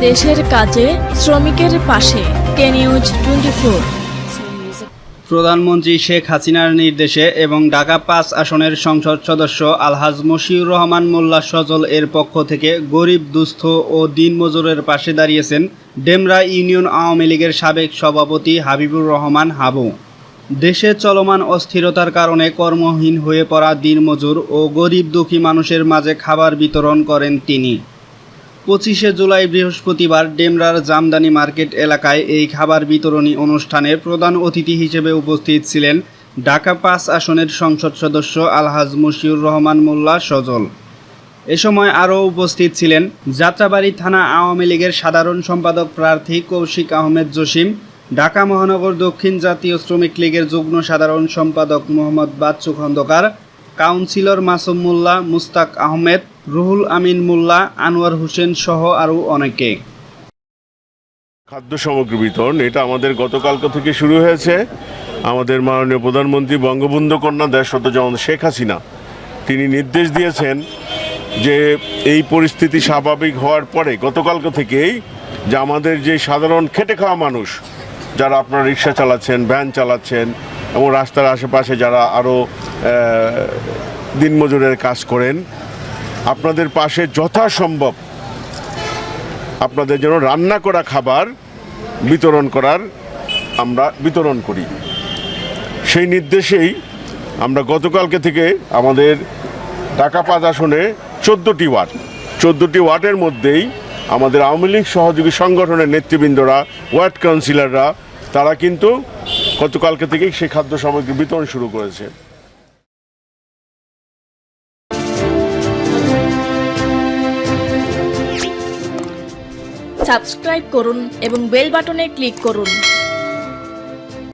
দেশের কাজে শ্রমিকের পাশে কে নিউজ 24। প্রধানমন্ত্রী শেখ হাসিনার নির্দেশে এবং ঢাকা ৫ আসনের সংসদ সদস্য আলহাজ মশিউর রহমান মোল্লা সজল এর পক্ষ থেকে গরিব দুস্থ ও দিনমজুরের পাশে দাঁড়িয়েছেন ডেমরা ইউনিয়ন আওয়ামী লীগের সাবেক সভাপতি হাবিবুর রহমান হাবু। দেশে চলমান অস্থিরতার কারণে কর্মহীন হয়ে পড়া দিনমজুর ও গরিব দুঃখী মানুষের মাঝে খাবার বিতরণ করেন তিনি। 25শে জুলাই বৃহস্পতিবার ডেমরার জামদানি মার্কেট এলাকায় এই খাবার বিতরণী অনুষ্ঠানে প্রধান অতিথি হিসেবে উপস্থিত ছিলেন ঢাকা ৫ আসনের সংসদ সদস্য আলহাজ মশিউর রহমান মোল্লা সজল। এ সময় আরও উপস্থিত ছিলেন যাত্রাবাড়ী থানা আওয়ামী লীগের সাধারণ সম্পাদক প্রার্থী কৌশিক আহমেদ জসিম, ঢাকা মহানগর দক্ষিণ জাতীয় শ্রমিক লীগের যুগ্ম সাধারণ সম্পাদক মোহাম্মদ বাচ্চু খন্দকার, কাউন্সিলর মাসুম মোল্লা, মুস্তাক আহমেদ, রুহুল আমিন মোল্লা, আনোয়ার হোসেন সহ আরও অনেকে। খাদ্য সামগ্রী বিতরণ এটা আমাদের গতকালকে থেকে শুরু হয়েছে। আমাদের মাননীয় প্রধানমন্ত্রী বঙ্গবন্ধু কন্যা দেশরত্ন শেখ হাসিনা তিনি নির্দেশ দিয়েছেন যে এই পরিস্থিতি স্বাভাবিক হওয়ার পরে গতকালকে থেকেই যে আমাদের যে সাধারণ খেটে খাওয়া মানুষ যারা আপনারা রিক্সা চালাচ্ছেন, ভ্যান চালাচ্ছেন এবং রাস্তার আশেপাশে যারা আরও দিনমজুরের কাজ করেন, আপনাদের পাশে যথাসম্ভব আপনাদের জন্য রান্না করা খাবার আমরা বিতরণ করি। সেই নির্দেশেই আমরা গতকালকে থেকে আমাদের ঢাকা ৫ আসনে 14টি ওয়ার্ডের মধ্যেই আমাদের আওয়ামী লীগ সহযোগী সংগঠনের নেতৃবৃন্দরা, ওয়ার্ড কাউন্সিলররা তারা কিন্তু গতকালকে থেকেই সেই খাদ্য সামগ্রী বিতরণ শুরু করেছে। সাবস্ক্রাইব করুন এবং বেল বাটনে ক্লিক করুন।